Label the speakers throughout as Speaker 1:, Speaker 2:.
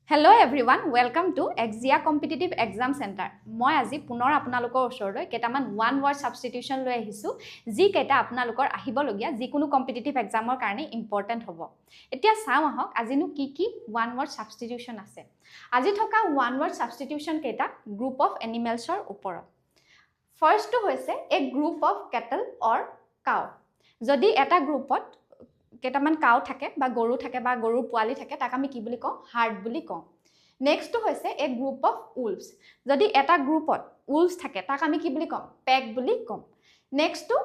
Speaker 1: Hello everyone, welcome to Exia Competitive Exam Center. মই আজি পুনৰ আপোনালোকৰ ওচৰলৈ কেটামান ওৱান ৱৰ্ড সাবস্টিটিউশন লৈ আহিছো যি কেটা আপোনালোকৰ আহিব লগিয়া যিকোনো কম্পিটিটিভ এক্সামৰ কাৰণে ইম্পৰ্টেন্ট হ'ব। এতিয়া চাও আহক আজিনো কি ওৱান ৱৰ্ড সাবস্টিটিউশন আছে। আজি থকা ওৱান ৱৰ্ড সাবস্টিটিউশন কেটা গ্ৰুপ অফ এনিমেলছৰ ওপৰত। ফাৰ্স্ট টু হৈছে a group of cattle or cow. যদি এটা গ্ৰুপত কেটামান কাউ থাকে বা গৰু থাকে বা গৰুৰ পোৱালি থাকে তাক আমি কি বুলি কওঁ হাৰ্ড বুলি কওঁ। নেক্সট টু হৈছে এ গ্ৰুপ অফ উলভছ। যদি এটা গ্ৰুপত উলভছ থাকে তাক আমি কি বুলি কওঁ পেক বুলি কওঁ। Next two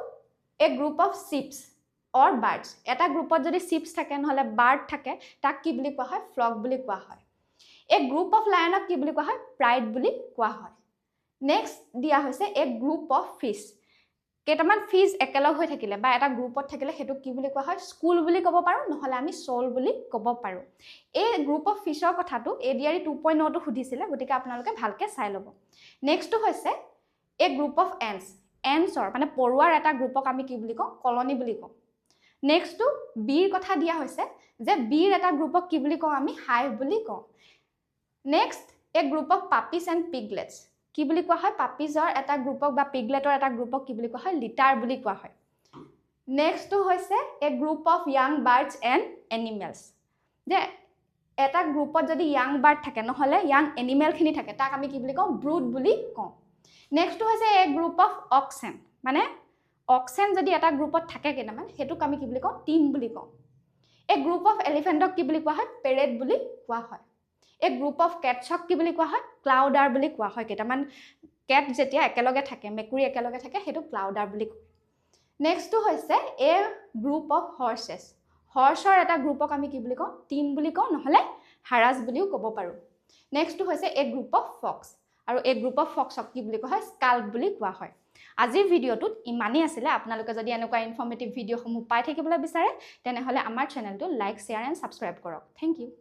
Speaker 1: a group of sheeps or birds. এটা গ্ৰুপত যদি শিপছ থাকে নহলে বাৰ্ড থাকে তাক কি বুলি কোৱা হয় ফ্লক বুলি কোৱা হয়। এ গ্ৰুপ অফ লায়নক কি বুলি কোৱা হয় প্ৰাইড বুলি কোৱা হয়। নেক্সট দিয়া হৈছে এ গ্ৰুপ অফ ফিছ। কেটামান ফিজ একেলগ হৈ থাকিলে বা এটা গ্ৰুপত থাকিলে হেতু কি বুলি কোৱা হয় স্কুল বুলি ক'ব পাৰো নহলে আমি সোল বুলি ক'ব পাৰো। এই গ্ৰুপ অফ ফিছৰ কথাটো এডিআৰি 2.0 টো সুধিছিলে গতিকে আপোনালোকে ভালকে চাই ল'ব। নেক্সট হৈছে এ গ্ৰুপ অফ এন্টছ। এন্টছৰ মানে পৰুৱাৰ এটা গ্ৰুপক আমি কি বুলি কওঁ কলনি বুলি কওঁ। নেক্সট টু বিৰ কথা দিয়া হৈছে যে বিৰ এটা গ্ৰুপক কি বুলি কওঁ আমি হাইভ বুলি কওঁ। Next a group of puppies and piglets. কি বুলি কোৱা হয় পাপিজৰ এটা গ্ৰুপক বা পিগলেটৰ এটা গ্ৰুপক কি বুলি কোৱা হয় লিটাৰ বুলি কোৱা হয়। নেক্সট টু হৈছে a group of young birds and animals. যে এটা গ্ৰুপত যদি ইয়াং বাৰ্ড থাকে নহলে ইয়াং এনিমেল খিনি থাকে তাক আমি কি বুলি কওঁ ব্ৰুড বুলি কওঁ। নেক্সট টু হৈছে এ গ্ৰুপ অফ অক্সেন। মানে অক্সেন যদি এটা গ্ৰুপত থাকে কেটামান হেতুক আমি কি বুলি কওঁ টিম বুলি কওঁ। এ গ্ৰুপ অফ এলিফেণ্টক কি বুলি কোৱা হয় পেৰেড বুলি কোৱা হয়। এ গ্ৰুপ অফ কেটছক কি বুলি কোৱা হয় ক্লাউডাৰ বুলি কোৱা হয়। কেটামান কেট যেতিয়া একেলগে থাকে মেকুৰী একেলগে থাকে হেতু ক্লাউডাৰ বুলি কয়। নেক্সট টু হৈছে এ গ্ৰুপ অফ হৰ্সেছ। হৰ্সৰ এটা গ্ৰুপক আমি কি বুলি কওঁ টিম বুলি কওঁ নহলে হাৰাজ বুলিও ক'ব পাৰো। নেক্সট টু হৈছে এ গ্ৰুপ অফ ফক্স। আৰু এ গ্ৰুপ অফ ফক্সক কি বুলি কোৱা হয় স্কাল্প বুলি কোৱা হয়। আজিৰ ভিডিঅ'টোত ইমানেই আছিলে। আপোনালোকে যদি এনেকুৱা ইনফৰ্মেটিভ ভিডিঅ'সমূহ পাই থাকিবলৈ বিচাৰে তেনেহলে আমাৰ চেনেলটো লাইক শ্বেয়াৰ এণ্ড সাবস্ক্ৰাইব কৰক। Thank U.